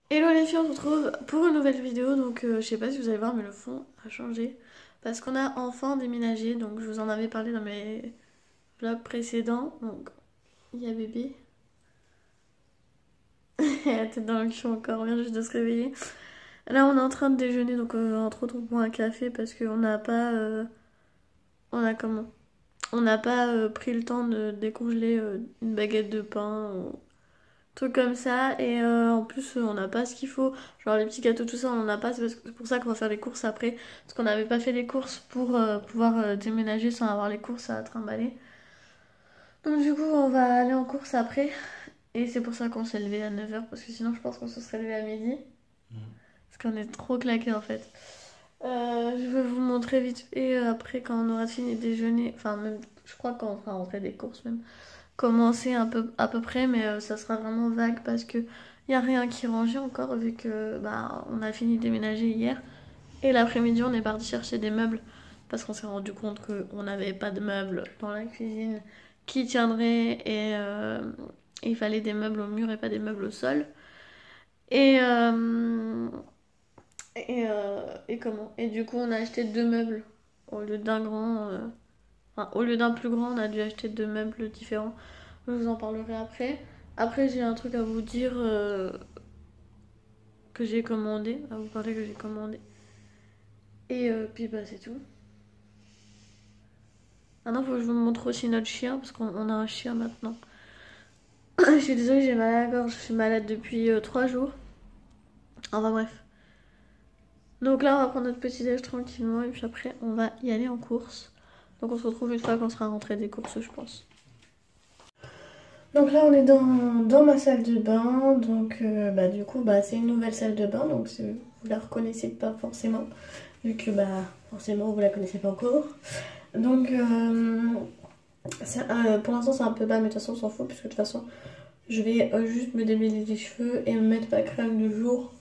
Hello les filles, on se retrouve pour une nouvelle vidéo. Donc je sais pas si vous allez voir mais le fond a changé. Parce qu'on a enfin déménagé. Donc je vous en avais parlé dans mes vlogs précédents. Donc il y a bébé. Elle a la tête dans le cul encore, on vient juste de se réveiller. Là on est en train de déjeuner donc entre autres on prend un café parce qu'on n'a pas... on a comment? On n'a pas pris le temps de décongeler une baguette de pain ou trucs comme ça. Et en plus, on n'a pas ce qu'il faut. Genre les petits gâteaux, tout ça, on n'en a pas. C'est pour ça qu'on va faire les courses après. Parce qu'on n'avait pas fait les courses pour pouvoir déménager sans avoir les courses à trimballer. Donc du coup, on va aller en course après. Et c'est pour ça qu'on s'est levé à 9h. Parce que sinon, je pense qu'on se serait levé à midi. Parce qu'on est trop claqués en fait. Je vais vous montrer vite fait après quand on aura fini de déjeuner. Enfin, même, je crois qu'on fera rentrer des courses même. Commencer un peu à peu près, mais ça sera vraiment vague parce que il y a rien qui est rangé encore vu que bah on a fini de déménager hier et l'après-midi on est parti chercher des meubles parce qu'on s'est rendu compte qu'on n'avait pas de meubles dans la cuisine qui tiendraient et il fallait des meubles au mur et pas des meubles au sol et et comment, et du coup on a acheté deux meubles au lieu d'un grand enfin, au lieu d'un plus grand on a dû acheter deux meubles différents. Je vous en parlerai après. Après, j'ai un truc à vous dire que j'ai commandé. À vous parler que j'ai commandé. Et puis, bah, c'est tout. Maintenant, il faut que je vous montre aussi notre chien. Parce qu'on a un chien maintenant. Je suis désolée, j'ai mal à la gorge. Je suis malade depuis 3 jours. Enfin, bref. Donc là, on va prendre notre petit déj tranquillement. Et puis après, on va y aller en course. Donc, on se retrouve une fois qu'on sera rentré des courses, je pense. Donc là, on est dans ma salle de bain. Donc, bah, du coup, bah, c'est une nouvelle salle de bain. Donc, vous la reconnaissez pas forcément. Vu que, bah, forcément, vous la connaissez pas encore. Donc, pour l'instant, c'est un peu bas, mais de toute façon, on s'en fout. Puisque de toute façon, je vais juste me démêler les cheveux et me mettre ma crème du jour.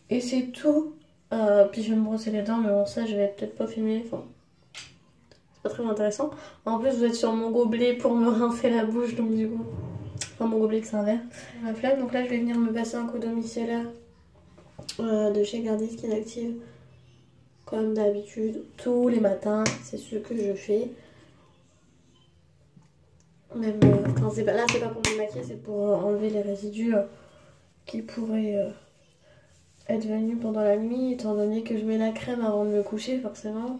Et c'est tout. Puis, je vais me brosser les dents. Mais bon, ça, je vais peut-être pas filmer. Enfin, c'est pas très intéressant. En plus, vous êtes sur mon gobelet pour me rincer la bouche. Donc, du coup... Enfin, mon gobelet que c'est un verre. Ma flemme, donc là je vais venir me passer un coup domiciliaire de chez Gardis Skin Active. Comme d'habitude, tous les matins, c'est ce que je fais. Même quand c'est pas là, c'est pas pour me maquiller, c'est pour enlever les résidus qui pourraient être venus pendant la nuit, étant donné que je mets la crème avant de me coucher, forcément.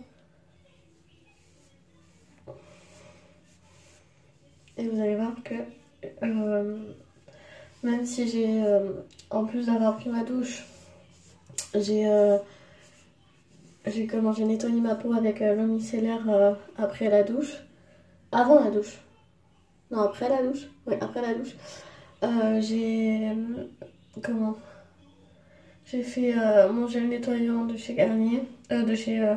Et vous allez voir que même si j'ai, en plus d'avoir pris ma douche, j'ai nettoyé ma peau avec l'eau micellaire après la douche. Avant la douche. Non, après la douche. Oui, après la douche. J'ai... Comment? J'ai fait mon gel nettoyant de chez Garnier. De chez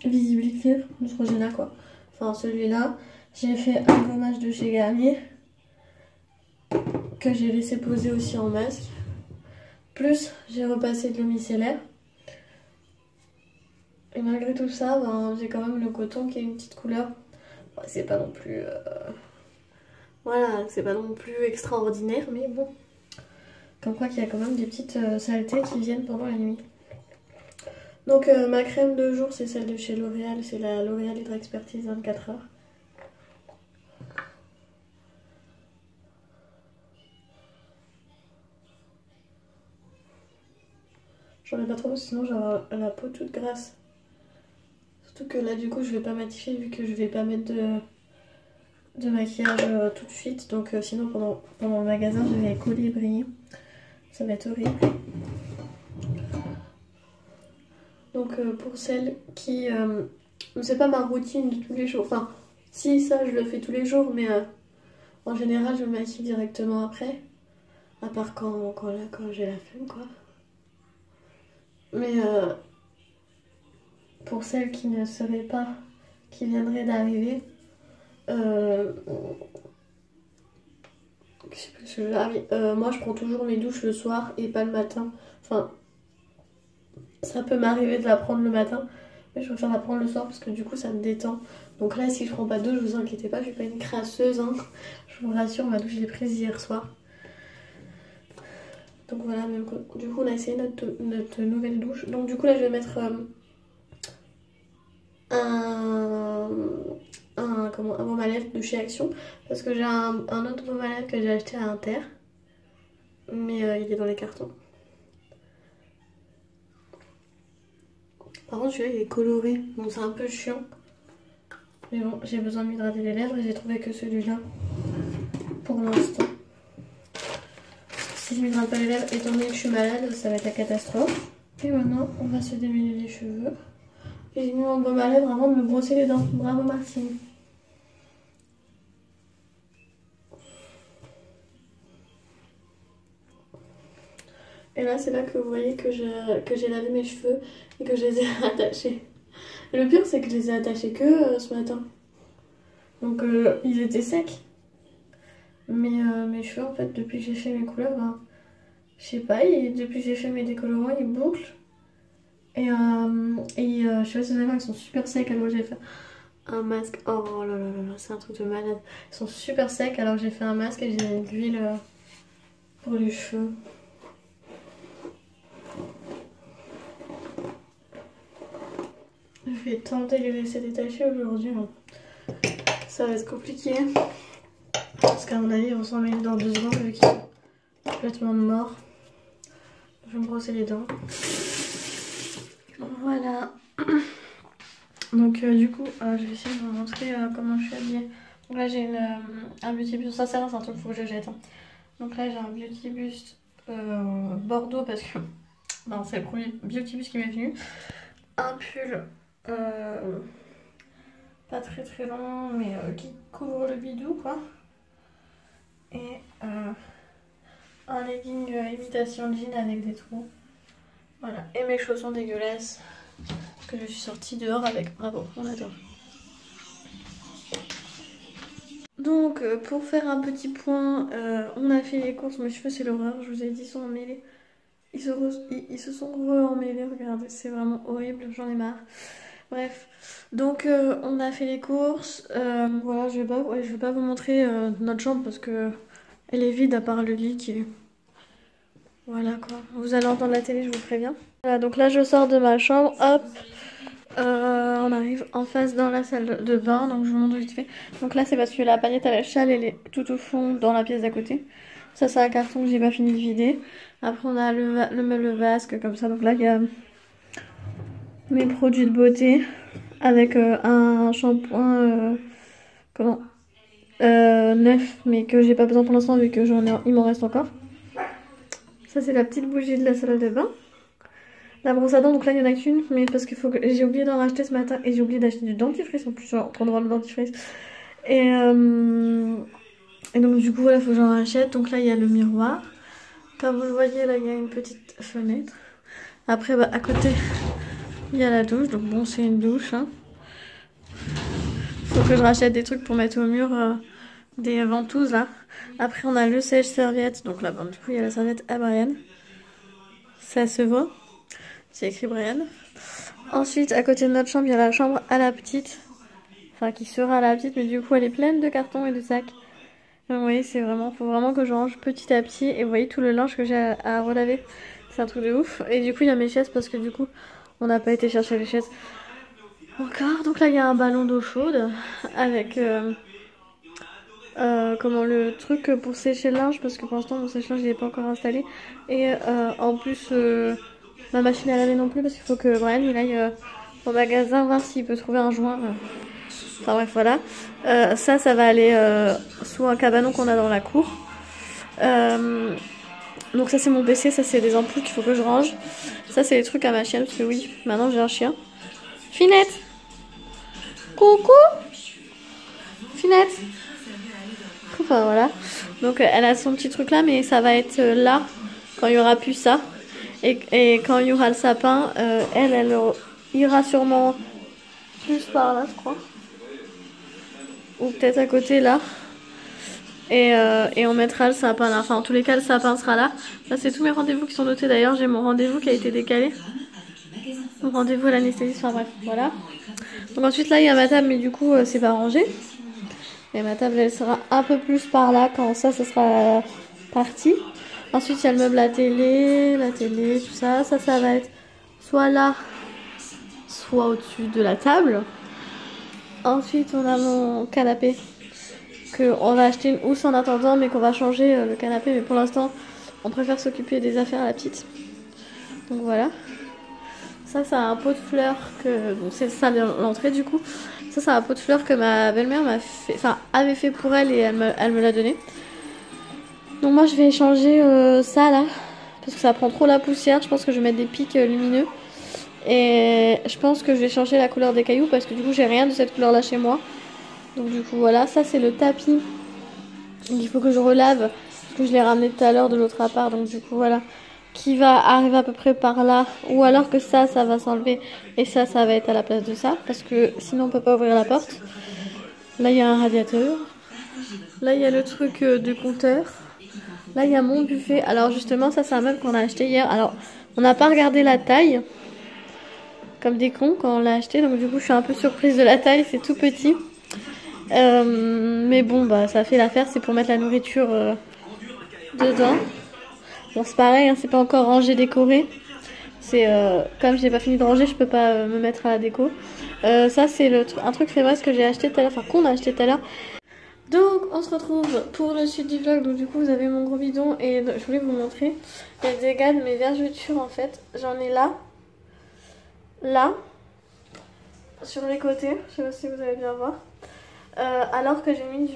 Visible Neutrogena quoi. Enfin celui-là. J'ai fait un gommage de chez Garnier. Que j'ai laissé poser aussi en masque. Plus j'ai repassé de l'eau micellaire. Et malgré tout ça, ben, j'ai quand même le coton qui a une petite couleur. Bon, c'est pas non plus... Voilà, c'est pas non plus extraordinaire, mais bon. Comme quoi qu'il y a quand même des petites saletés qui viennent pendant la nuit. Donc ma crème de jour, c'est celle de chez L'Oréal. C'est la L'Oréal Hydra Expertise 24 heures. J'en ai pas trop, sinon j'aurai la peau toute grasse. Surtout que là, du coup, je vais pas matifier vu que je vais pas mettre de maquillage tout de suite. Donc sinon, pendant le magasin, je vais coller et briller. Ça va être horrible. Donc pour celles qui... c'est pas ma routine de tous les jours. Enfin, si, ça, je le fais tous les jours, mais en général, je me maquille directement après. À part quand j'ai la flemme, quoi. Mais pour celles qui ne seraient pas, qui viendraient d'arriver, moi je prends toujours mes douches le soir et pas le matin. Enfin, ça peut m'arriver de la prendre le matin, mais je préfère la prendre le soir parce que du coup ça me détend. Donc là, si je prends pas de douche, vous inquiétez pas, je suis pas une crasseuse, hein. Je vous rassure, ma douche je l'ai prise hier soir. Donc voilà, du coup on a essayé notre nouvelle douche. Donc du coup là je vais mettre un baume à lèvres de chez Action. Parce que j'ai un autre baume à lèvres que j'ai acheté à Inter. Mais il est dans les cartons. Par contre celui-là il est coloré, donc c'est un peu chiant. Mais bon, j'ai besoin de m'hydrater les lèvres et j'ai trouvé que celui-là pour l'instant. Si je m'hydrate pas les lèvres, étant donné que je suis malade, ça va être la catastrophe. Et maintenant, on va se démêler les cheveux. Et j'ai mis mon baume à lèvres avant de me brosser les dents. Bravo Martine. Et là, c'est là que vous voyez que j'ai lavé mes cheveux et que je les ai attachés. Et le pire, c'est que je les ai attachés que ce matin. Donc, ils étaient secs. Mais mes cheveux, en fait, depuis que j'ai fait mes couleurs, ben, je sais pas, depuis que j'ai fait mes décolorants, ils bouclent. Et je sais pas si vous allez voir, ils sont super secs. Alors j'ai fait un masque. Oh là là là là, c'est un truc de malade. Ils sont super secs alors j'ai fait un masque et j'ai mis de l'huile pour les cheveux. Je vais tenter de les laisser détacher aujourd'hui. Ça va être compliqué. Parce qu'à mon avis, ils vont s'en mêler dans 2 secondes vu qu'ils sont complètement morts. Je vais me brosser les dents. Voilà. Donc du coup, je vais essayer de vous montrer comment je suis habillée. Donc là j'ai un beauty bust, ça c'est un truc qu'il faut que je jette. Hein. Donc là j'ai un beauty bust bordeaux parce que non, c'est le premier beauty bust qui m'est venu. Un pull pas très très long mais qui couvre le bidou quoi. Et un legging imitation jean avec des trous. Voilà, et mes chaussons dégueulasses que je suis sortie dehors avec. Bravo, on adore. Donc pour faire un petit point, on a fait les courses. Mes cheveux c'est l'horreur, je vous ai dit, ils sont emmêlés. Ils se sont re-emmêlés, regardez, c'est vraiment horrible, j'en ai marre. Bref, donc on a fait les courses. Voilà, je vais pas vous montrer notre chambre parce que elle est vide à part le lit qui est... Voilà quoi, vous allez entendre la télé, je vous préviens. Voilà, donc là je sors de ma chambre, hop, on arrive en face dans la salle de bain, donc je vous montre vite fait. Donc là c'est parce que la paillette à la châle elle est tout au fond dans la pièce d'à côté. Ça c'est un carton que j'ai pas fini de vider. Après on a le meuble vasque comme ça, donc là il y a mes produits de beauté avec un shampoing neuf mais que j'ai pas besoin pour l'instant vu que il m'en reste encore. Ça c'est la petite bougie de la salle de bain. La brosse à dents, donc là il n'y en a qu'une, mais parce qu'il faut que j'ai oublié d'en racheter ce matin et j'ai oublié d'acheter du dentifrice en plus, je suis en train de voir le dentifrice. Et donc du coup voilà, il faut que j'en rachète. Donc là il y a le miroir. Comme vous le voyez là il y a une petite fenêtre. Après bah, à côté il y a la douche, donc bon c'est une douche. Hein. Faut que je rachète des trucs pour mettre au mur, des ventouses là. Après on a le sèche-serviette, donc là bon, du coup il y a la serviette à Brian. Ça se voit. C'est écrit Brian. Ensuite, à côté de notre chambre, il y a la chambre à la petite. Enfin, qui sera à la petite, mais du coup, elle est pleine de cartons et de sacs. Donc, vous voyez, faut vraiment que je range petit à petit. Et vous voyez tout le linge que j'ai à relaver. C'est un truc de ouf. Et du coup, il y a mes chaises parce que du coup, on n'a pas été chercher les chaises encore. Donc là, il y a un ballon d'eau chaude avec le truc pour sécher le linge parce que pour l'instant, mon sèche-linge, il n'est pas encore installé. Et en plus... ma machine à laver non plus parce qu'il faut que Brian il aille au magasin voir s'il peut trouver un joint. Enfin bref voilà. Ça va aller sous un cabanon qu'on a dans la cour. Donc ça c'est mon PC, ça c'est des ampoules qu'il faut que je range. Ça c'est les trucs à ma chienne parce que oui, maintenant j'ai un chien. Finette. Coucou. Finette. Enfin voilà. Donc elle a son petit truc là mais ça va être là quand il y aura plus ça. Et quand il y aura le sapin, elle ira sûrement plus par là, je crois. Ou peut-être à côté, là. Et on mettra le sapin là. Enfin, en tous les cas, le sapin sera là. Là, c'est tous mes rendez-vous qui sont notés. D'ailleurs, j'ai mon rendez-vous qui a été décalé. Mon rendez-vous à l'anesthésie. Enfin, bref, voilà. Donc ensuite, là, il y a ma table, mais du coup, c'est pas rangé. Et ma table, elle sera un peu plus par là quand ça sera parti. Ensuite, il y a le meuble la télé, tout ça. Ça va être soit là, soit au-dessus de la table. Ensuite, on a mon canapé. On va acheter une housse en attendant, mais qu'on va changer le canapé. Mais pour l'instant, on préfère s'occuper des affaires à la petite. Donc voilà. Ça, c'est un pot de fleurs que... Bon, c'est ça l'entrée du coup. Ça, c'est un pot de fleurs que ma belle-mère avait fait pour elle et elle me l'a donné. Donc moi, je vais changer ça là. Parce que ça prend trop la poussière. Je pense que je vais mettre des pics lumineux. Et je pense que je vais changer la couleur des cailloux parce que du coup, j'ai rien de cette couleur là chez moi. Donc du coup, voilà. Ça, c'est le tapis. Donc, il faut que je relave. Parce que je l'ai ramené tout à l'heure de l'autre appart. Donc du coup, voilà. Qui va arriver à peu près par là, ou alors que ça va s'enlever et ça va être à la place de ça, parce que sinon on peut pas ouvrir la porte. Là il y a un radiateur, là il y a le truc du compteur, là il y a mon buffet. Alors justement ça c'est un meuble qu'on a acheté hier. Alors on n'a pas regardé la taille comme des cons quand on l'a acheté, donc du coup je suis un peu surprise de la taille, c'est tout petit. Mais bon bah ça fait l'affaire, c'est pour mettre la nourriture dedans. Bon c'est pareil, hein, c'est pas encore rangé, décoré. C'est comme j'ai pas fini de ranger, je peux pas me mettre à la déco. Ça c'est un truc Famous que j'ai acheté tout à l'heure, enfin qu'on a acheté tout à l'heure. Donc on se retrouve pour le suite du vlog. Donc du coup vous avez mon gros bidon et je voulais vous montrer les dégâts de mes vergetures en fait. J'en ai là, sur les côtés, je sais pas si vous allez bien voir. Alors que j'ai mis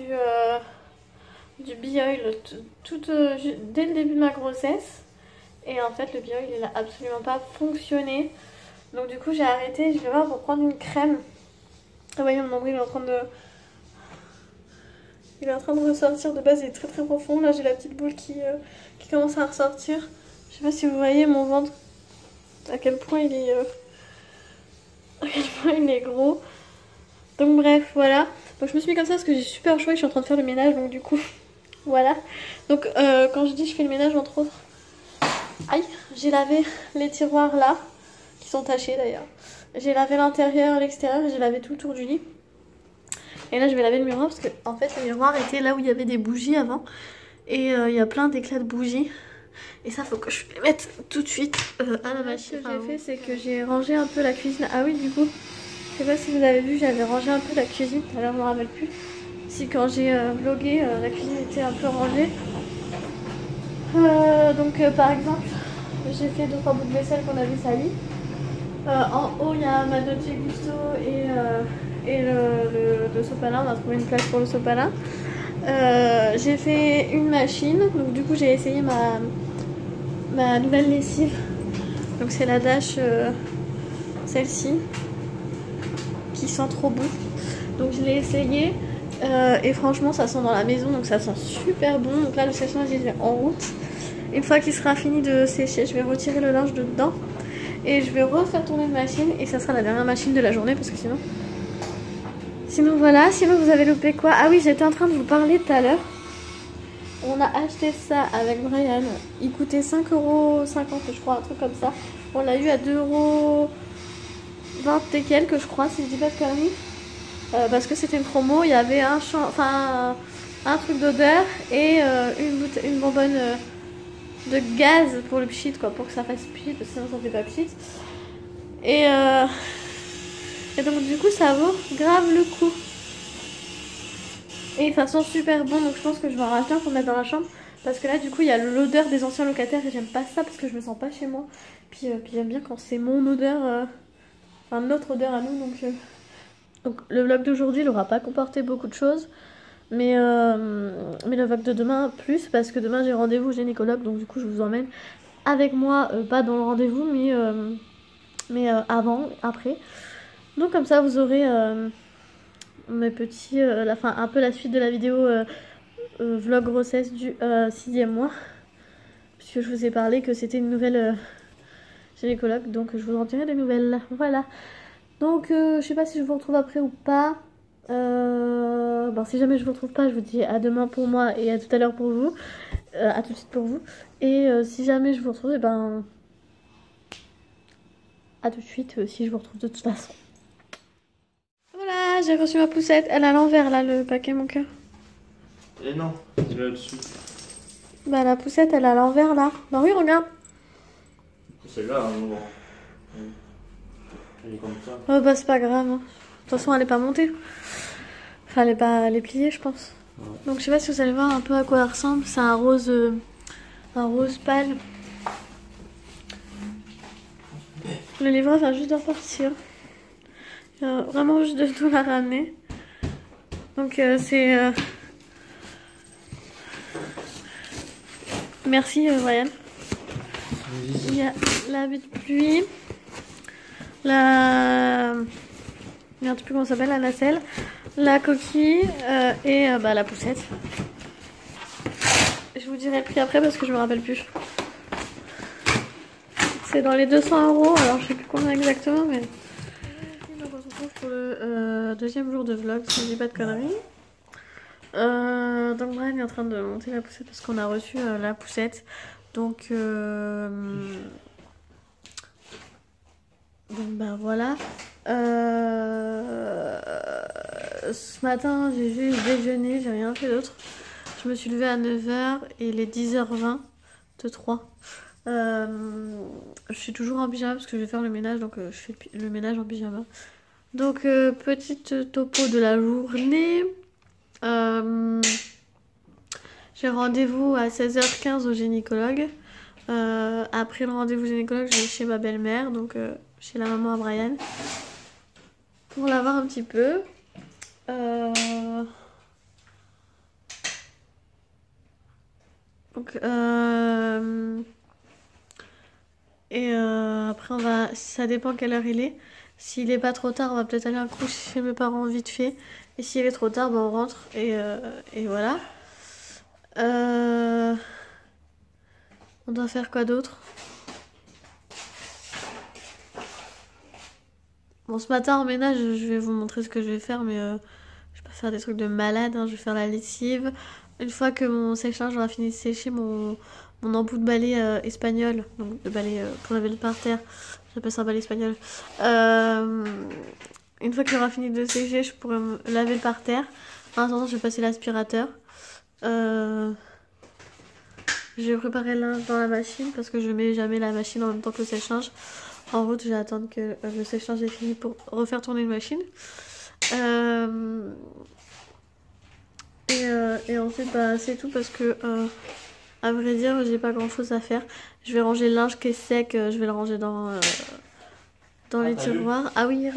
du Bioil dès le début de ma grossesse. Et en fait le Bioil il a absolument pas fonctionné. Donc du coup j'ai arrêté, je vais voir pour prendre une crème. Ah voyez mon nombril est en train de... Il est en train de ressortir, de base il est très très profond. Là j'ai la petite boule qui commence à ressortir. Je sais pas si vous voyez mon ventre, à quel point il est... à quel point il est gros. Donc bref voilà. Donc je me suis mis comme ça parce que j'ai super chaud et je suis en train de faire le ménage. Donc du coup voilà. Donc quand je dis je fais le ménage entre autres... Aïe, j'ai lavé les tiroirs là, qui sont tachés d'ailleurs. J'ai lavé l'intérieur, l'extérieur, j'ai lavé tout le tour du lit. Et là je vais laver le miroir parce que en fait le miroir était là où il y avait des bougies avant. Et il y a plein d'éclats de bougies. Et ça faut que je les mette tout de suite à la machine. Ce que j'ai fait c'est que j'ai rangé un peu la cuisine. Ah oui du coup, je sais pas si vous avez vu, j'avais rangé un peu la cuisine. Tout à l'heure je me rappelle plus. Si quand j'ai vlogué, la cuisine était un peu rangée. Par exemple, j'ai fait 2-3 bouts de vaisselle qu'on avait salis. En haut il y a ma Dolce Gusto et le sopalin, on a trouvé une place pour le sopalin. J'ai fait une machine, donc du coup j'ai essayé ma nouvelle lessive. Donc c'est la Dash, celle-ci, qui sent trop bon. Donc je l'ai essayé et franchement ça sent dans la maison, donc ça sent super bon. Donc là le sèche-linge il est en route. Une fois qu'il sera fini de sécher, je vais retirer le linge de dedans et je vais refaire tourner une machine et ça sera la dernière machine de la journée parce que sinon voilà. Sinon vous avez loupé quoi? Ah oui, j'étais en train de vous parler tout à l'heure. On a acheté ça avec Brian, il coûtait 5,50 € je crois, un truc comme ça. On l'a eu à 2,20 € et quelques je crois, si je dis pas de conneries. Parce que c'était une promo, il y avait un truc d'odeur et une bonbonne de gaz pour le pchit quoi, pour que ça fasse pchit parce que sinon ça fait pas pchit. Et donc du coup ça vaut grave le coup. Et ça sent super bon, donc je pense que je vais en racheter un pour mettre dans la chambre. Parce que là du coup il y a l'odeur des anciens locataires et j'aime pas ça parce que je me sens pas chez moi. Puis j'aime bien quand c'est mon odeur, enfin notre odeur à nous. Donc le vlog d'aujourd'hui il aura pas comporté beaucoup de choses. Mais le vlog de demain plus, parce que demain j'ai rendez-vous gynécologue, donc du coup je vous emmène avec moi, pas dans le rendez-vous mais avant, après. Donc comme ça vous aurez mes petits, un peu la suite de la vidéo vlog grossesse du 6e mois. Puisque je vous ai parlé que c'était une nouvelle gynécologue, donc je vous en dirai des nouvelles. Voilà. Donc je sais pas si je vous retrouve après ou pas. Si jamais je vous retrouve pas, je vous dis à demain pour moi et à tout à l'heure pour vous, à tout de suite pour vous. Et si jamais je vous retrouve, à tout de suite si je vous retrouve de toute façon. Voilà, j'ai reçu ma poussette. Elle est à l'envers là, le paquet mon cœur. Et non, c'est là-dessus. Bah la poussette elle est à l'envers là. Bah oui regarde. C'est là, hein, bon. Elle est comme ça. Oh bah c'est pas grave. Hein. De toute façon elle est pas montée. Enfin elle est pliée je pense. Ouais. Donc je sais pas si vous allez voir un peu à quoi elle ressemble. C'est un rose pâle. Le livreur vient juste de repartir. Il vient vraiment juste de tout la ramener. Donc c'est... Merci Ryan. Il y a la baie de pluie. La... Je ne sais plus comment ça s'appelle, la nacelle. La coquille et la poussette. Je vous dirai le prix après parce que je me rappelle plus. C'est dans les 200 €, alors je sais plus combien exactement, mais... Donc on se retrouve pour le deuxième jour de vlog, si je dis pas de conneries. Donc Brian est en train de monter la poussette parce qu'on a reçu la poussette. Donc bah voilà. Ce matin j'ai juste déjeuné, j'ai rien fait d'autre. Je me suis levée à 9 h et il est 10 h 20 de 3. Je suis toujours en pyjama parce que je vais faire le ménage, donc je fais le ménage en pyjama. Donc petite topo de la journée. J'ai rendez-vous à 16 h 15 au gynécologue. Après le rendez-vous gynécologue, je vais chez ma belle-mère, donc chez la maman à Brian, pour la voir un petit peu. Donc, après ça dépend quelle heure il est. S'il est pas trop tard, on va peut-être aller un coup chez mes parents vite fait. Et s'il est trop tard, on rentre et voilà. On doit faire quoi d'autre? Bon, ce matin en ménage, je vais vous montrer ce que je vais faire, mais je vais pas faire des trucs de malade, hein. Je vais faire la lessive. Une fois que mon sèche-linge aura fini de sécher, mon embout de balai espagnol, donc de balai pour laver le parterre, j'appelle ça un balai espagnol. Une fois qu'il aura fini de sécher, je pourrai me laver le parterre. En attendant, je vais passer l'aspirateur. Je vais préparer le linge dans la machine parce que je mets jamais la machine en même temps que le sèche-linge. En route, je vais attendre que le sèche-linge ait fini pour refaire tourner une machine. Et ensuite, bah, c'est tout parce que, à vrai dire, j'ai pas grand chose à faire. Je vais ranger le linge qui est sec, je vais le ranger dans les tiroirs. Ah oui,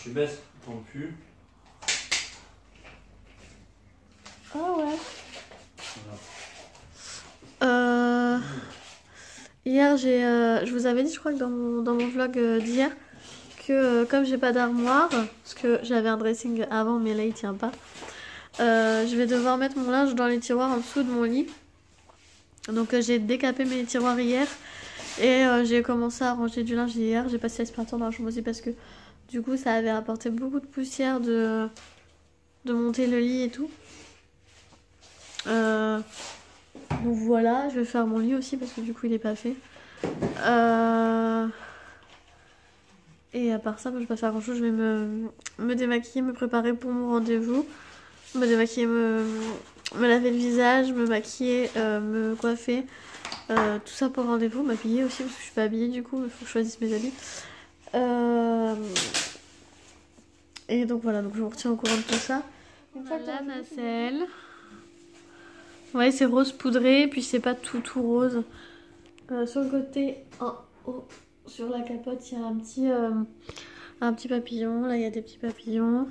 Je baisse ton pull. Ah ouais. Hier, je vous avais dit, je crois que dans mon vlog d'hier, que comme j'ai pas d'armoire, parce que j'avais un dressing avant, mais là il tient pas, je vais devoir mettre mon linge dans les tiroirs en dessous de mon lit. Donc j'ai décapé mes tiroirs hier et j'ai commencé à ranger du linge hier. J'ai passé l'aspirateur dans la chambre aussi parce que du coup ça avait apporté beaucoup de poussière de monter le lit et tout. Donc voilà, je vais faire mon lit aussi parce que du coup il est pas fait. Et à part ça, moi, je vais pas faire grand chose. Je vais me démaquiller, me préparer pour mon rendez-vous. Me démaquiller, me laver le visage, me maquiller, me coiffer. Tout ça pour le rendez-vous. M'habiller aussi parce que je suis pas habillée du coup. Il faut que je choisisse mes habits. Et donc voilà, donc je vous retiens au courant de tout ça. Une fois que la nacelle. Ouais, c'est rose poudré, puis c'est pas tout rose. Sur le côté, en haut, sur la capote, il y a un petit papillon. Là, il y a des petits papillons.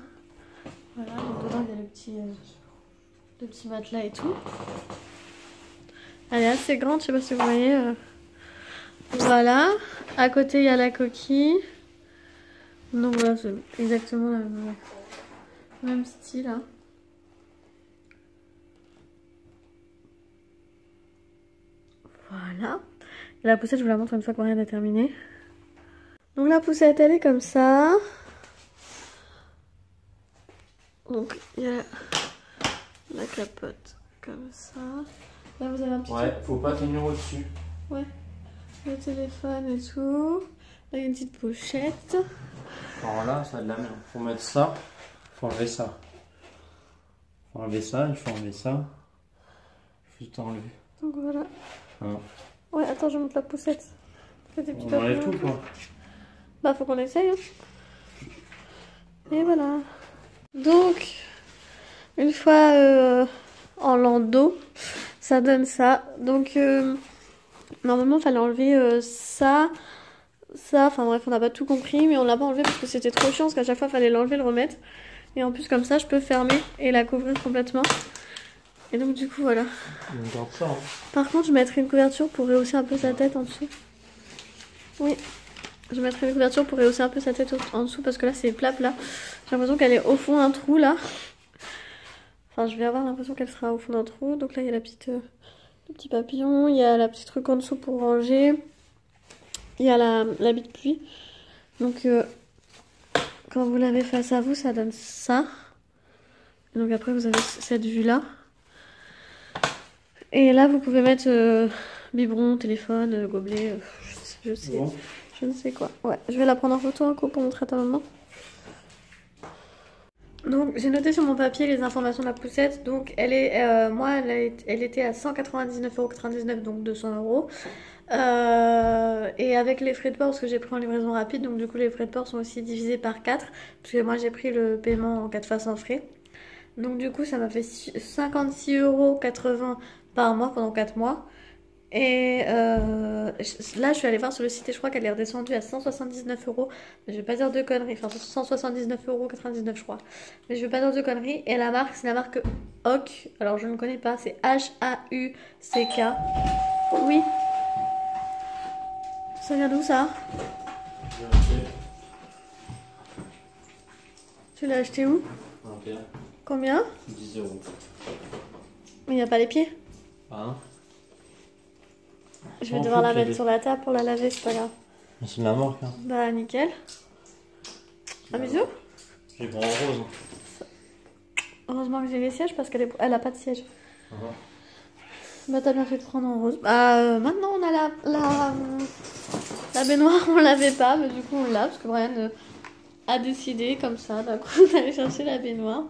Voilà, donc dedans, il y a le petit matelas et tout. Elle est assez grande, je sais pas si vous voyez. Voilà. À côté, il y a la coquille. Donc voilà, c'est exactement le même style. Hein. Voilà. Et la poussette, je vous la montre une fois que rien n'a terminé. Donc la poussette, elle est comme ça. Donc il y a la capote comme ça. Là, vous avez un petit... Ouais, faut pas tenir au-dessus. Ouais. Le téléphone et tout. Là, il y a une petite pochette. Alors là, ça a de la merde. Faut mettre ça. Faut enlever ça. Faut enlever ça, il faut enlever ça. Faut tout enlever. Donc voilà. Ah. Ouais, attends, je monte la poussette. Fais des petits On enlève papillons. tout quoi. Bah, faut qu'on essaye. Hein. Et voilà. Donc, une fois en landau, ça donne ça. Donc, normalement, il fallait enlever ça. Enfin bref, on n'a pas tout compris, mais on l'a pas enlevé parce que c'était trop chiant, parce qu'à chaque fois, il fallait l'enlever, le remettre. Et en plus, comme ça, je peux fermer et la couvrir complètement. Et donc, du coup, voilà. On garde ça. Hein. Par contre, je mettrai une couverture pour rehausser un peu sa tête en dessous. Oui, je mettrai une couverture pour rehausser un peu sa tête en dessous, parce que là, c'est plat plat. J'ai l'impression qu'elle est au fond d'un trou, là. Enfin, je vais avoir l'impression qu'elle sera au fond d'un trou. Donc là, il y a le petit papillon, il y a la petite truc en dessous pour ranger. Il y a l'habit de pluie. Donc, quand vous l'avez face à vous, ça donne ça. Et donc après, vous avez cette vue-là. Et là, vous pouvez mettre biberon, téléphone, gobelet, je sais, Bon. je ne sais quoi. Ouais, je vais la prendre en photo un coup pour montrer à ta maman. Donc, j'ai noté sur mon papier les informations de la poussette. Donc, elle est, moi, elle était à 199,99 €, donc 200 €. Et avec les frais de port, parce que j'ai pris en livraison rapide, donc du coup, les frais de port sont aussi divisés par 4. Parce que moi, j'ai pris le paiement en 4 fois sans frais. Donc, du coup, ça m'a fait 56,80 € par mois pendant 4 mois. Et là, je suis allée voir sur le site et je crois qu'elle est redescendue à 179 €. Mais je vais pas dire de conneries. Enfin, 179,99 € je crois. Mais je vais pas dire de conneries. Et la marque, c'est la marque Hauck. Alors, je ne connais pas. C'est H-A-U-C-K. Oui. Ça vient d'où ça? Tu l'as acheté où? Ok. Combien? 10 €. Mais il n'y a pas les pieds. Ah non. Je vais devoir la mettre sur la table pour la laver, c'est pas grave. C'est de la marque. Hein. Bah, nickel. Un bisou? J'ai pris en rose. Heureusement que j'ai les sièges parce elle a pas de siège. Uh-huh. Bah, t'as bien fait de prendre en rose. Bah, maintenant on a la baignoire, on l'avait pas, mais du coup on l'a parce que Brian a décidé comme ça d'un coup d'aller chercher la baignoire.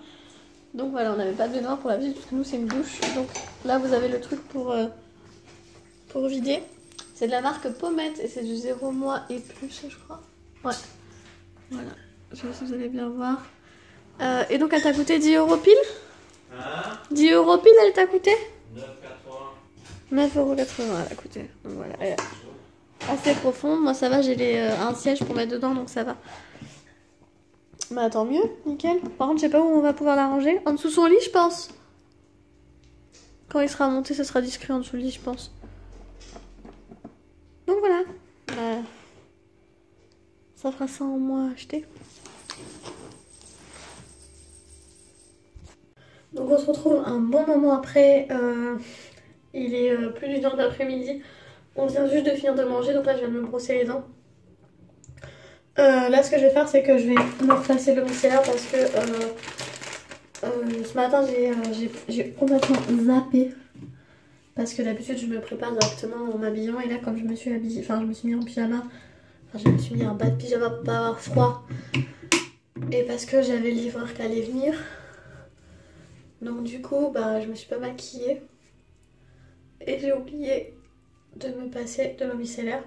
Donc voilà, on n'avait pas de baignoire pour la visite parce que nous c'est une douche. Donc là vous avez le truc pour vider. C'est de la marque Pommette et c'est du 0 mois et plus, je crois. Ouais. Voilà. Je sais pas si vous allez bien voir. Et donc elle t'a coûté 10 € pile? Hein? 10 € pile elle t'a coûté? 9,80 €. 9,80 € elle a coûté. Donc voilà, elle est assez profonde. Moi ça va, j'ai un siège pour mettre dedans donc ça va. Bah tant mieux, nickel. Par contre je sais pas où on va pouvoir la ranger. En dessous de son lit je pense. Quand il sera monté ça sera discret en dessous du lit je pense. Donc voilà. Bah, ça fera ça en moins à acheter. Donc on se retrouve un bon moment après. Il est plus d'une heure d'après-midi. On vient juste de finir de manger, donc là je viens de me brosser les dents. Là ce que je vais faire c'est que je vais me repasser le micellaire parce que ce matin j'ai complètement zappé. Parce que d'habitude je me prépare directement en m'habillant et là comme je me suis habillée, enfin je me suis mis en pyjama, enfin je me suis mis un bas de pyjama pour pas avoir froid. Et parce que j'avais le livreur qui allait venir. Donc du coup bah je me suis pas maquillée. Et j'ai oublié de me passer de l'eau micellaire.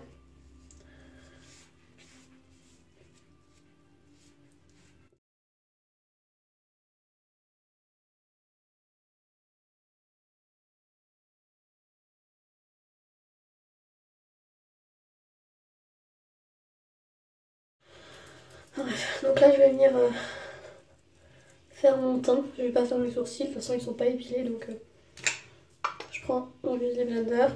Bref, donc là je vais venir faire mon teint. Je vais pas faire mes sourcils, de toute façon ils sont pas épilés donc je prends mon Beauty Blender.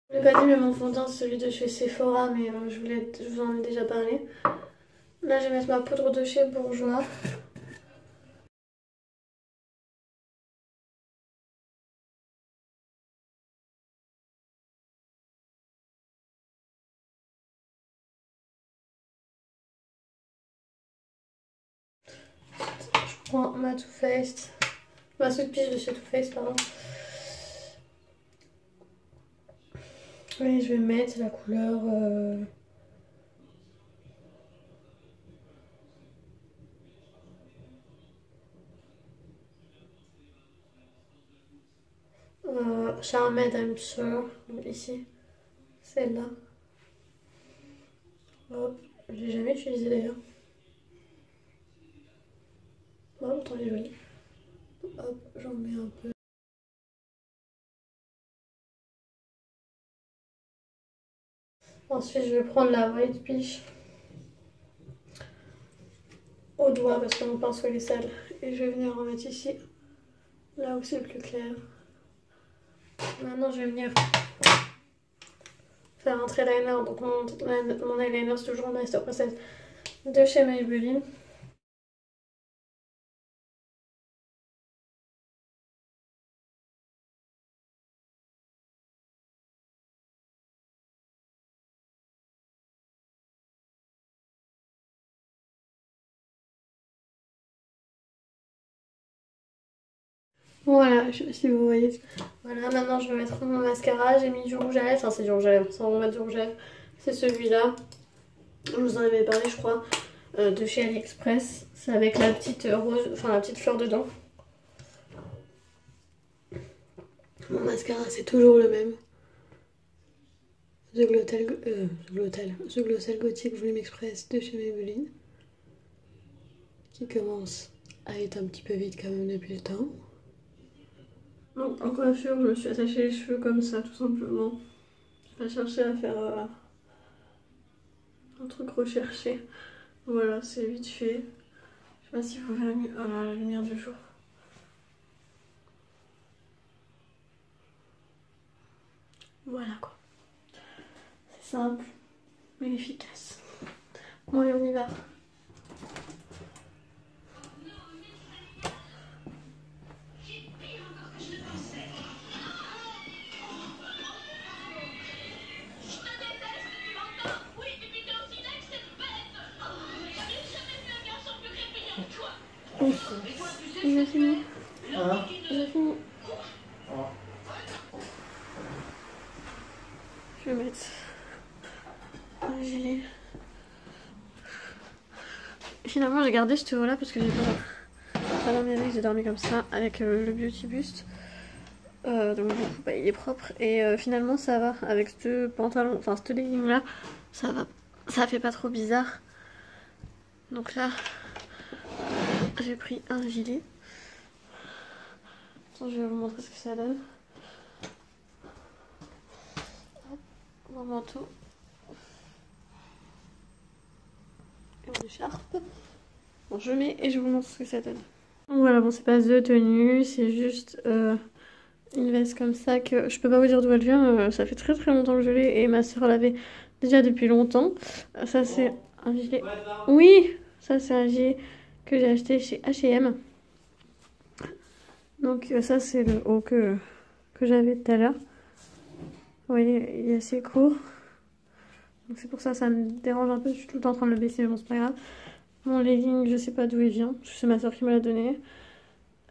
Je l'ai pas dit mais mon fond de teint c'est celui de chez Sephora mais je vous en ai déjà parlé. Là, je vais mettre ma poudre de chez Bourjois. Je prends ma Too Faced, ma Sweet Peach de chez Too Faced, pardon. Et je vais mettre la couleur... Charmed, I'm sure. Donc ici, celle-là. Hop, je l'ai jamais utilisée d'ailleurs. Oh, pourtant elle est jolie. Hop, j'en mets un peu. Ensuite, je vais prendre la White Peach au doigt parce que mon pinceau est sale. Et je vais venir en mettre ici, là où c'est plus clair. Maintenant, je vais venir faire un trait liner. Donc, mon eyeliner, c'est toujours Master Princess de chez Maybelline. Voilà, je sais pas si vous voyez. Voilà, maintenant je vais mettre mon mascara. J'ai mis du rouge à lèvres, enfin c'est du rouge à lèvres, sans remettre du rouge à lèvres. C'est celui-là. Je vous en avais parlé, je crois, de chez AliExpress. C'est avec la petite rose, enfin la petite fleur dedans. Mon mascara, c'est toujours le même. The Glossal Gothic Volume Express de chez Maybelline. Qui commence à être un petit peu vide quand même depuis le temps. Donc en coiffure, je me suis attaché les cheveux comme ça, tout simplement. J'ai pas cherché à faire un truc recherché. Voilà, c'est vite fait. Je sais pas si vous verrez la lumière du jour. Voilà quoi. C'est simple, mais efficace. Bon allez, on y va. Il a fini. Hein? Il a fini. Oh. Je vais mettre un gilet. Finalement, j'ai gardé ce tuyau-là parce que j'ai pas dormi avec, j'ai dormi comme ça avec le Beauty Bust. Donc du coup, bah, il est propre. Et finalement, ça va avec ce pantalon, enfin ce legging-là, ça va. Ça fait pas trop bizarre. Donc là, j'ai pris un gilet. Attends, je vais vous montrer ce que ça donne. Hop, mon manteau. Et mon écharpe. Bon, je mets et je vous montre ce que ça donne. Donc voilà, bon, c'est pas de tenue, c'est juste une veste comme ça que je peux pas vous dire d'où elle vient. Ça fait très très longtemps que je l'ai et ma soeur l'avait déjà depuis longtemps. Ça, c'est un gilet. Oui, ça, c'est un gilet que j'ai acheté chez H&M. Donc ça, c'est le haut que j'avais tout à l'heure. Vous voyez, il est assez court. Donc c'est pour ça, ça me dérange un peu. Je suis tout le temps en train de le baisser, mais bon, c'est pas grave. Mon legging, je sais pas d'où il vient. C'est ma soeur qui me l'a donné.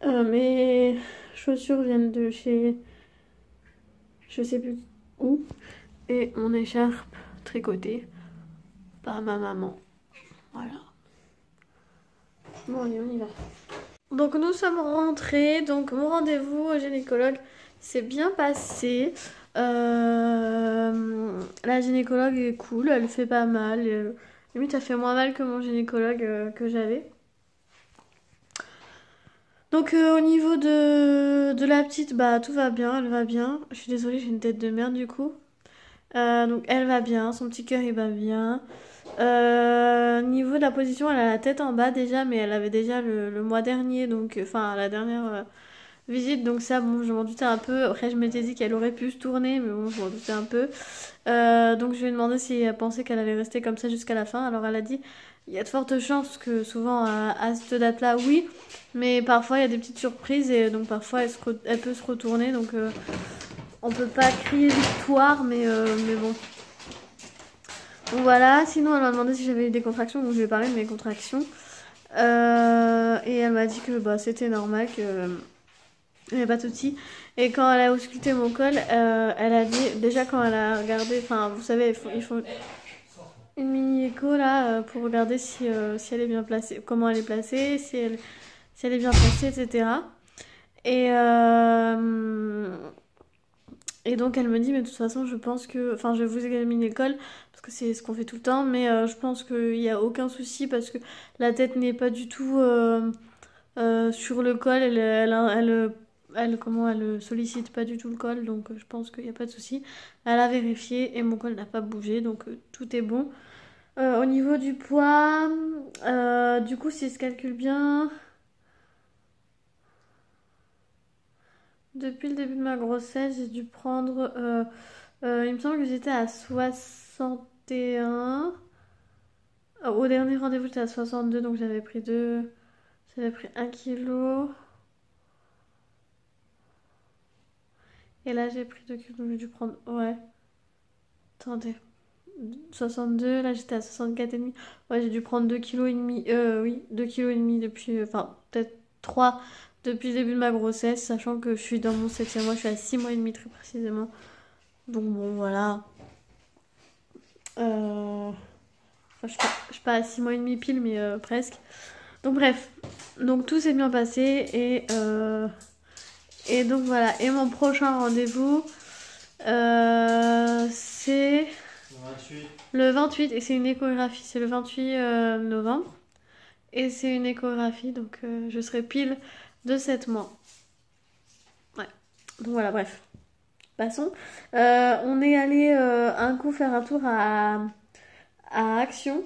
Mes chaussures viennent de chez... je sais plus où. Et mon écharpe tricotée par ma maman. Voilà. Bon, allez, on y va. Donc nous sommes rentrés. Donc mon rendez-vous au gynécologue s'est bien passé. La gynécologue est cool, elle fait pas mal. Limite, ça fait moins mal que mon gynécologue que j'avais. Donc au niveau de la petite, bah tout va bien, elle va bien. Je suis désolée, j'ai une tête de merde du coup. Donc elle va bien, son petit cœur il va bien. Niveau de la position, elle a la tête en bas déjà, mais elle avait déjà le mois dernier, donc enfin la dernière visite, donc ça bon je m'en doutais un peu. Après je m'étais dit qu'elle aurait pu se tourner, mais bon je m'en doutais un peu. Donc je lui ai demandé si elle pensait qu'elle allait rester comme ça jusqu'à la fin. Alors elle a dit il y a de fortes chances que souvent à cette date-là, oui. Mais parfois, il y a des petites surprises et donc parfois, elle peut se retourner. Donc, on peut pas crier victoire, mais bon. Donc voilà, sinon elle m'a demandé si j'avais eu des contractions, donc je lui ai parlé de mes contractions. Et elle m'a dit que bah, c'était normal, que il n'y a pas de souci. Et quand elle a ausculté mon col, elle a dit, déjà quand elle a regardé, enfin vous savez, il faut une mini écho là pour regarder si elle est bien placée, comment elle est placée, si elle est bien placée, etc. Et, et donc elle me dit, mais de toute façon, je pense que, enfin, je vais vous examiner le col parce que c'est ce qu'on fait tout le temps, mais je pense qu'il n'y a aucun souci parce que la tête n'est pas du tout sur le col, elle sollicite pas du tout le col, donc je pense qu'il n'y a pas de souci. Elle a vérifié et mon col n'a pas bougé, donc tout est bon. Au niveau du poids, du coup, si je calcule bien, depuis le début de ma grossesse, j'ai dû prendre. Il me semble que j'étais à 61. Au dernier rendez-vous, j'étais à 62, donc j'avais pris 1 kilo. Et là, j'ai pris 2 kilos, donc j'ai dû prendre. Ouais. Attendez. 62, là j'étais à 64,5. Ouais, j'ai dû prendre 2 kilos et demi. Oui, 2 kilos et demi depuis. Enfin, peut-être 3 depuis le début de ma grossesse, sachant que je suis dans mon 7e mois, je suis à 6 mois et demi très précisément. Donc bon, voilà. Enfin, je suis pas à 6 mois et demi pile, mais presque. Donc bref. Donc tout s'est bien passé et donc voilà. Et mon prochain rendez-vous, c'est le 28 et c'est une échographie. C'est le 28 novembre. Et c'est une échographie, donc je serai pile de 7 mois. Ouais. Donc voilà, bref. Passons. On est allé un coup faire un tour à Action.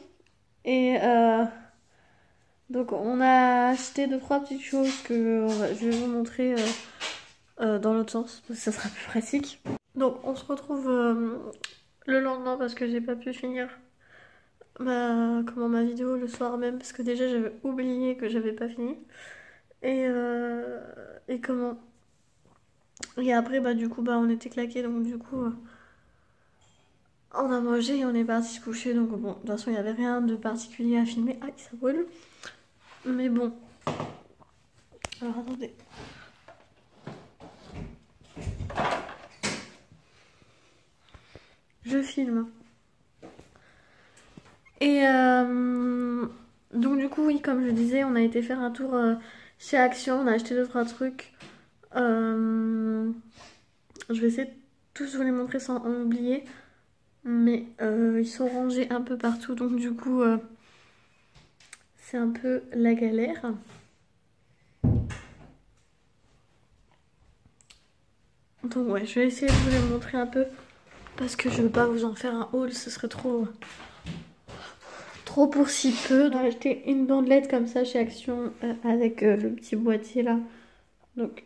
Et donc on a acheté 2-3 petites choses que je vais vous montrer dans l'autre sens, parce que ça sera plus pratique. Donc on se retrouve le lendemain parce que j'ai pas pu finir ma vidéo le soir même, parce que déjà j'avais oublié que j'avais pas fini. Et comment... Et après bah du coup bah on était claqués, donc du coup on a mangé et on est parti se coucher. Donc bon, de toute façon il n'y avait rien de particulier à filmer. Aïe, ça brûle. Mais bon. Alors attendez. Je filme. Et donc du coup oui, comme je disais, on a été faire un tour chez Action. On a acheté 2-3 trucs. Je vais essayer de tous vous les montrer sans en oublier. Mais ils sont rangés un peu partout. Donc du coup c'est un peu la galère. Donc ouais, je vais essayer de vous les montrer un peu. Parce que je veux pas vous en faire un haul, ce serait trop pour si peu. Donc, j'ai acheté une bandelette comme ça chez Action avec le petit boîtier là. Donc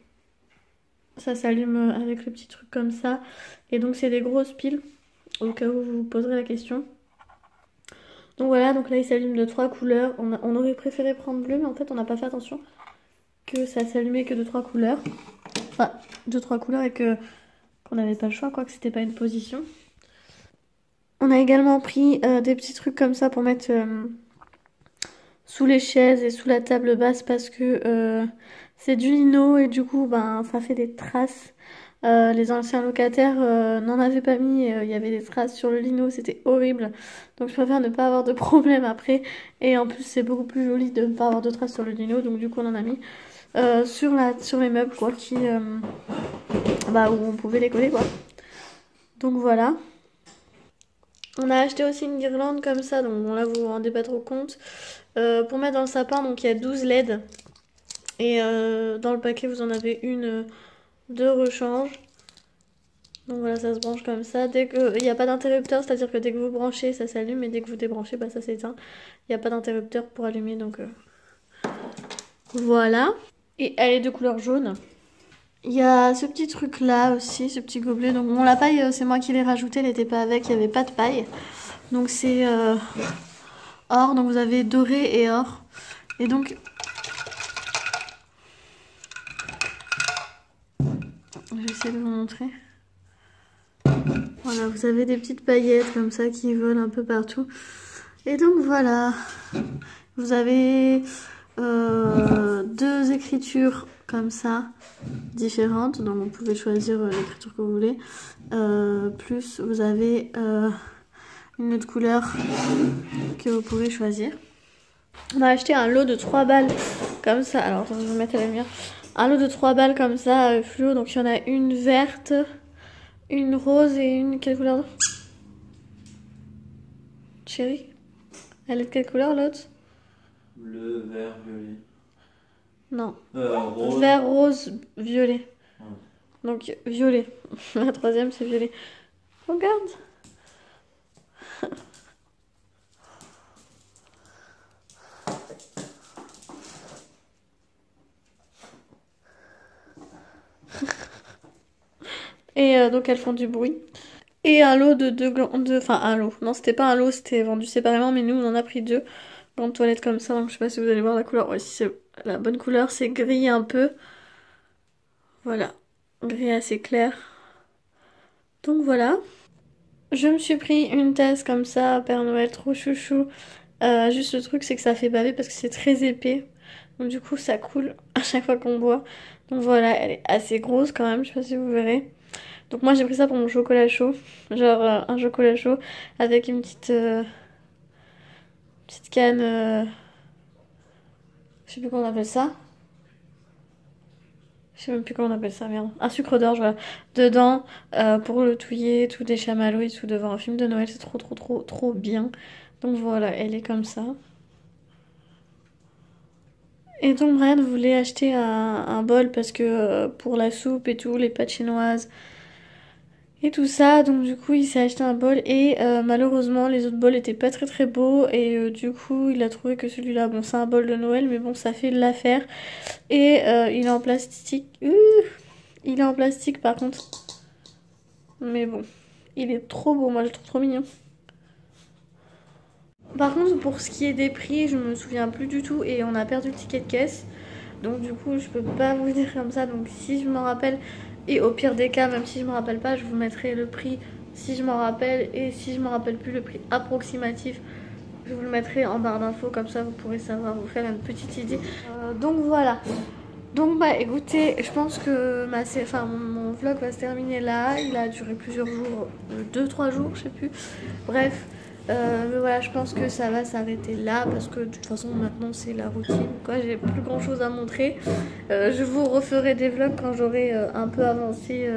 ça s'allume avec le petit truc comme ça. Et donc c'est des grosses piles, au cas où vous vous poserez la question. Donc voilà, donc là il s'allume de 3 couleurs. On aurait préféré prendre bleu, mais en fait on n'a pas fait attention que ça s'allumait que de 3 couleurs. Enfin, de 3 couleurs et qu'on n'avait pas le choix, quoi, que c'était pas une position. On a également pris des petits trucs comme ça pour mettre sous les chaises et sous la table basse parce que c'est du lino et du coup ben ça fait des traces. Les anciens locataires n'en avaient pas mis, il y avait des traces sur le lino, c'était horrible. Donc je préfère ne pas avoir de problème après. Et en plus c'est beaucoup plus joli de ne pas avoir de traces sur le lino, donc du coup on en a mis sur les meubles quoi, où on pouvait les coller quoi. Donc voilà. On a acheté aussi une guirlande comme ça, donc bon là vous vous rendez pas trop compte. Pour mettre dans le sapin, donc il y a 12 LED. Et dans le paquet vous en avez une de rechange. Donc voilà, ça se branche comme ça. Dès que il n'y a pas d'interrupteur, c'est-à-dire que dès que vous branchez, ça s'allume. Et dès que vous débranchez, bah, ça s'éteint. Il n'y a pas d'interrupteur pour allumer, donc voilà. Et elle est de couleur jaune. Il y a ce petit truc là aussi, ce petit gobelet. Donc bon, la paille, c'est moi qui l'ai rajouté, elle n'était pas avec, il n'y avait pas de paille. Donc c'est or, donc vous avez doré et or. Et donc, je vais essayer de vous montrer. Voilà, vous avez des petites paillettes comme ça qui volent un peu partout. Et donc voilà, vous avez 2 écritures comme ça, différentes. Donc vous pouvez choisir l'écriture que vous voulez. Plus vous avez une autre couleur que vous pouvez choisir. On a acheté un lot de 3 balles comme ça. Alors attends, je vais mettre à la lumière. Un lot de 3 balles comme ça, fluo. Donc il y en a une verte, une rose et une... Quelle couleur? Chérie, elle est de quelle couleur l'autre? Bleu, vert, violet. Non. Rose. Vert, rose, violet. Ouais. Donc violet. La troisième c'est violet. Regarde. Et donc elles font du bruit. Et un lot de 2 glands de... Enfin un lot. Non, c'était pas un lot, c'était vendu séparément, mais nous on en a pris 2 glands de toilette comme ça. Donc je sais pas si vous allez voir la couleur. Ouais, si c'est la bonne couleur, c'est gris un peu. Voilà. Gris assez clair. Donc voilà. Je me suis pris une tasse comme ça, Père Noël, trop chouchou. Juste le truc, c'est que ça fait baver parce que c'est très épais. Donc du coup, ça coule à chaque fois qu'on boit. Donc voilà, elle est assez grosse quand même, je sais pas si vous verrez. Donc moi, j'ai pris ça pour mon chocolat chaud. Genre un chocolat chaud avec une petite canne... je sais plus comment on appelle ça. Je sais même plus comment on appelle ça, merde. Un sucre d'orge, voilà. Dedans, pour le touiller, tout des chamallows et tout devant un film de Noël. C'est trop bien. Donc voilà, elle est comme ça. Et donc Brian voulait acheter un bol parce que pour la soupe et tout, les pâtes chinoises et tout ça. Donc du coup, il s'est acheté un bol et malheureusement, les autres bols étaient pas très beaux. Et du coup, il a trouvé que celui-là, bon, c'est un bol de Noël, mais bon, ça fait de l'affaire. Et il est en plastique. Il est en plastique par contre. Mais bon, il est trop beau, moi je le trouve trop mignon. Par contre, pour ce qui est des prix, je me souviens plus du tout et on a perdu le ticket de caisse. Donc du coup, je peux pas vous dire comme ça. Donc si je m'en rappelle, et au pire des cas, même si je me rappelle pas, je vous mettrai le prix si je m'en rappelle. Et si je m'en rappelle plus, le prix approximatif, je vous le mettrai en barre d'infos. Comme ça, vous pourrez savoir, vous faire une petite idée. Donc voilà. Donc bah écoutez, je pense que mon vlog va se terminer là. Il a duré plusieurs jours, 2-3 jours, je sais plus. Bref, mais voilà, je pense que ça va s'arrêter là parce que de toute façon maintenant c'est la routine. Quoi, j'ai plus grand chose à montrer. Je vous referai des vlogs quand j'aurai un peu avancé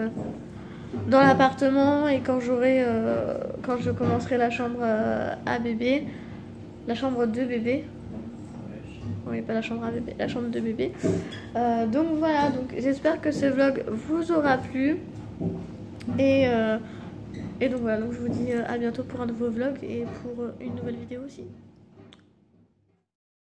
dans l'appartement et quand je commencerai la chambre à bébé, la chambre de bébé. Oui, pas la chambre à bébé, la chambre de bébé. Donc voilà, donc j'espère que ce vlog vous aura plu. Et donc voilà, donc je vous dis à bientôt pour un nouveau vlog et pour une nouvelle vidéo aussi.